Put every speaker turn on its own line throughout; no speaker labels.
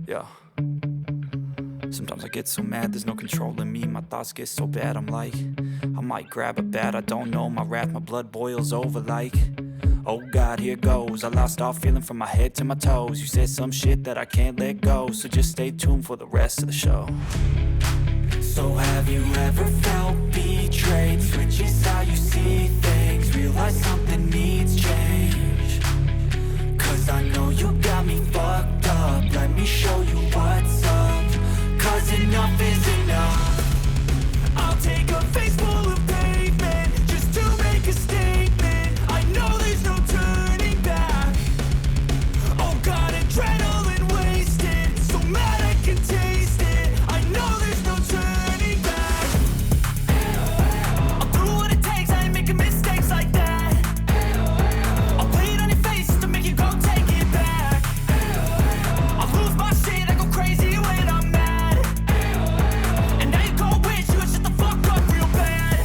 Yeah. Sometimes I get so mad, there's no controlling me. My thoughts get so bad, I'm like, I might grab a bat, I don't know. My wrath, my blood boils over like, oh God, here goes. I lost all feeling from my head to my toes. You said some shit that I can't let go, so just stay tuned for the rest of the show. So have you ever felt betrayed? Switches how you see things, realize something needs change. Cause I know you got me fucked up, let me show you what's up. Cause enough is enough. I'll take a face full of pavement just to make a statement. I know there's no turning back. Oh God, adrenaline wasted, so mad I can taste it. I know there's no turning back. I'll do what it takes, I ain't making mistakes like that. I'll play it on your face to make you go take it back. I'll lose my shit, I go crazy when I'm mad. And now you go wish you would shut the fuck up real bad.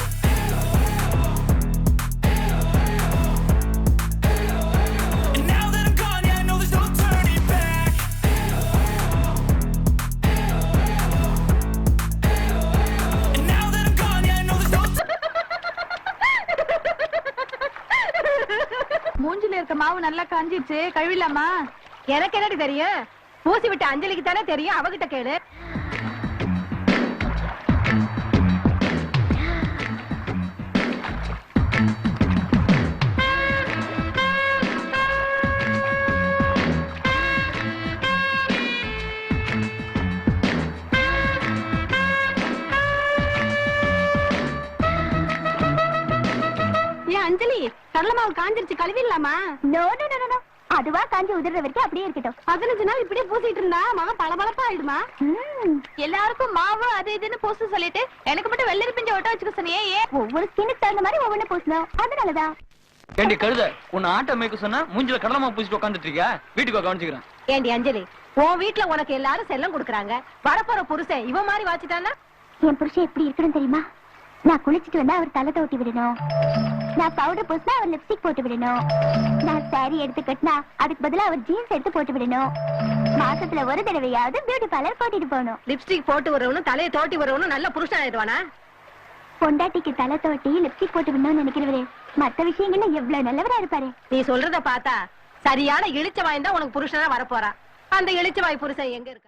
And now that I'm gone, yeah, I know there's no turning back. And now that I'm gone, yeah, I know there's no
மூஞ்சில இருக்க மாவு நல்லா காஞ்சிடுச்சு, கழுவிடலாமா? எனக்கு என்னடி தெரியும்? பூசி விட்ட அஞ்சலிக்கு தானே தெரியும், அவகிட்ட கேளு. ஏன் அஞ்சலி, கடலை மாவு காஞ்சிருச்சு, கழுவிடலாமா?
நோ நோ நோ நோ, அதுவா காஞ்சி உதிர்ற வரைக்கும் அப்படியே இருக்கட்டும்.
15 நாள் இப்படியே பூசிட்டு இருந்தா மகன் பளபளப்பா ஆயிடுமா? எல்லாருக்கும் மாவு அது இதுன்னு பூச சொல்லிட்டு எனக்கு மட்டும் வெள்ளரி பிஞ்ச ஒட்ட வச்சுக்க சொன்னியே, ஏன்?
ஒவ்வொரு ஸ்கின்னுக்கு தகுந்த மாதிரி ஒவ்வொன்னு பூசணும், அதனாலதான்.
ஏண்டி கழுத, உன்னை ஆட்ட மேய்க்க சொன்னா மூஞ்சில கடலமா பூசிட்டு உட்காந்துட்டு இருக்கியா? வீட்டுக்கு கவனிச்சுக்கிறேன்.
ஏண்டி அஞ்சலி, உன் வீட்டுல உனக்கு எல்லாரும் செல்லம் கொடுக்குறாங்க, வரப்போற புருஷன் இவன் மாதிரி வாச்சிட்டானா?
என் புருஷன் எப்படி இருக்கணும் தெரியுமா? நான் குளிச்சுட்டு வந்தா அவர் தலை தோட்டி விடணும், நான் பவுடர் பூசினா அவர் லிப்ஸ்டிக் போட்டு விடணும், நான் சாரி எடுத்து கட்டினா அதுக்கு பதிலா அவர் ஜீன்ஸ் எடுத்து போட்டு விடணும், மாசத்துல ஒரு தடவையாவது பியூட்டி பார்லர் போட்டிட்டு போகணும்.
லிப்ஸ்டிக் போட்டு வரவனும் தலையை தோட்டி வரவனும் நல்ல புருஷன் ஆயிடுவானா?
பொண்டாட்டிக்கு தலை தோட்டி லிப்ஸ்டிக் போட்டு விடணும்னு நினைக்கிறவரு மத்த விஷயங்கள்ல எவ்வளவு நல்லவரா இருப்பாரு.
நீ சொல்றத பார்த்தா சரியான இளிச்ச வாய்ந்தா உனக்கு புருஷனா வரப்போறா. அந்த இளிச்ச வாய் புருஷன் எங்க இருக்கா?